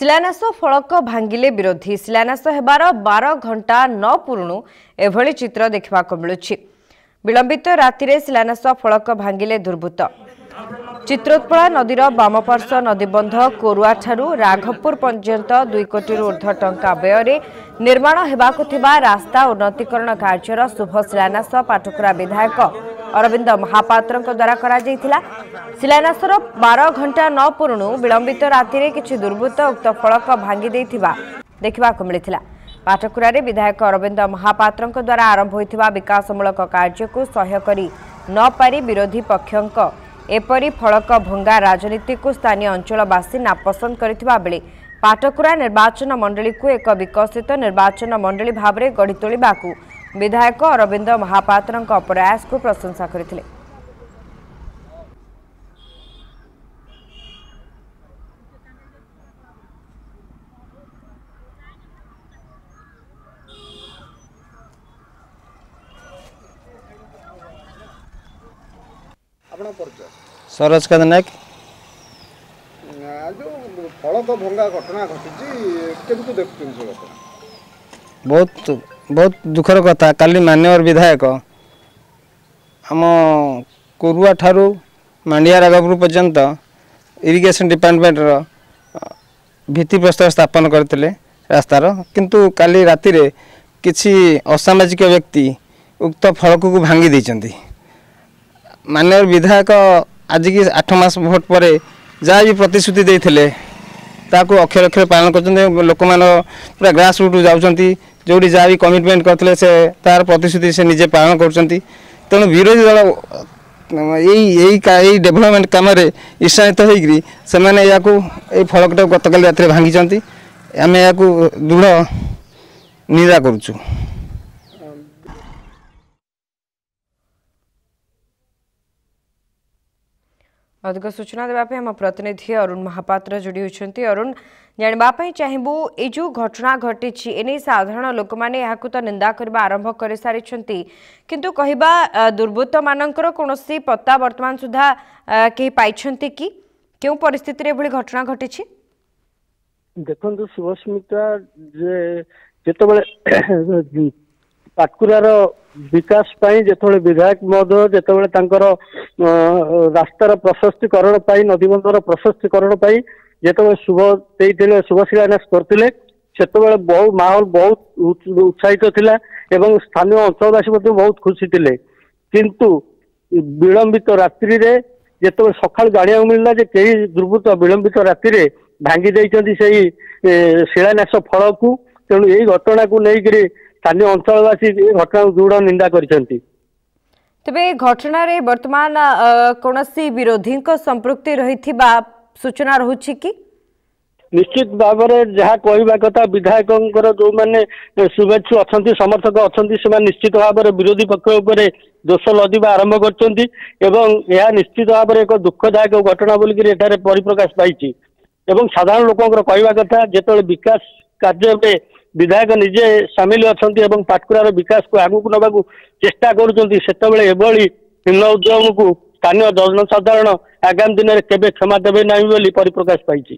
शिलान्यास फलक भांगिले विरोधी शिलान्यास हेबार 12 घंटा न पूर्णु एभली चित्र देखा मिलूँ। विलंबित राति शिलान्यास फलक भांगिले दुर्बृत्त। चित्रोत्पला नदीर बामपार्श्व नदीबंध कोरुआ ठारू राघवपुर पर्यंत 2 कोटी ऊर्ध्व टंका व्यय निर्माण हेबाकु थिबा रास्ता उन्नतीकरण कार्यर शुभ शिलान्यास पाटकुरा विधायक अरविंद महापात्र द्वारा करा जायथिला। शिलान्यासर 12 घंटा न पूर्णु विलंबित राति किछि दुर्बृत्त उक्त फलक भांगी देथिबा देखिबाकु मिलिथिला। पाटकुरा विधायक अरविंद महापात्र द्वारा आरंभ होइथिबा विकासमूलक कार्य को सह्य करी न पारि विरोधी पक्षक एपरी फलक भंगा राजनीति को स्थानीय अंचलवासी नापसंद करथिबा बेले पाटकुरा निर्वाचन मंडली को एक विकसित निर्वाचन मंडली भाव में गढ़ी तोलिबाकू विधायक अरविंद महापात्र प्रयास को प्रशंसा करथिले। सरोज का नायक जो फलक भंगा घटना घटी देखते बहुत दुखर कथा। काली मान्यवर विधायक आम कोरुआ ठारू मांडिया राघवपुर पर्यंत इरिगेशन डिपार्टमेंट भित्ति प्रस्तर स्थापन करते रास्तार, किंतु काली राति रे किछि असामाजिक व्यक्ति उक्त फलक को भांगी देइचंती। मान्यवर विधायक आज की 8 मास भोट पर जहाँ भी प्रतिश्रुति देते ताकू अक्षर अक्षर पालन कर लोक मान पूरा ग्रास रूट जाऊँगी जो जहाँ भी कमिटमेंट करते से तार प्रतिश्रुति से निजे पालन कर। तेणु विरोधी दल यही डेभलपमेंट कम ईर्षान्वित होगी से फलकटा गतकाली रात भांगी आम या दृढ़ निंदा करुचु। अधिक सूचना देवाई आम प्रतिनिधि अरुण महापात्र जोड़ी होती। अरुण, जानवाई चाहबू ये जो घटना घटी एने साधारण लोक मैंने तो निंदा करने आरंभ कर सारी किंतु कहवा दुर्बृत्त मानकर कौन पत्ता वर्तमान सुधा कहीं पाई कि क्यों परिस्थिति रे घटना घटी? देखो शुभस्मिता जिते पाटकुरार विकास जिते विधायक महोदय जिते रास्तार प्रशस्तीकरण नदीबंधर प्रशस्तीकरण जिते शुभ शुभ शिलान्यास करते से बहुत माहौल बहुत उत्साहित थिला एवं स्थानीय अंचलवासी बहुत खुशी थे। किंतु विलंबित रात्रि जिते सकाल जाना मिलला कई दुर्बृत्त विलंबित राति भांगी देइचंती से शिलान्यास फल को। तेणु यही घटना को लेकर स्थानीय अंचलवासी घटना दृढ़ निंदा करछंती। तबे घटना रे वर्तमान कोनसी विरोधी संपृक्ति रहिथिबा सूचना रहुछि कि? निश्चित भाव में जहाँ कहवा कथा विधायक जो मैंने शुभेच्छु अच्छा समर्थक अच्छा से निश्चित भाव में विरोधी पक्ष उपर दोष लदिबा आरंभ करछंती एवं यह निश्चित भाव में एक दुखदायक घटना बोलिक परिप्रकाश पाई। साधारण लोकंर कहवा कथा जिते विकास कार्य में विधायक निजे सामिल अच्छा पाटकुरार विकास को आगू नवाक चेष्टा करें हिन्न उद्यम को स्थानीय जनसाधारण आगामी दिन में केवे क्षमा देवे ना परिप्रकाश पाई।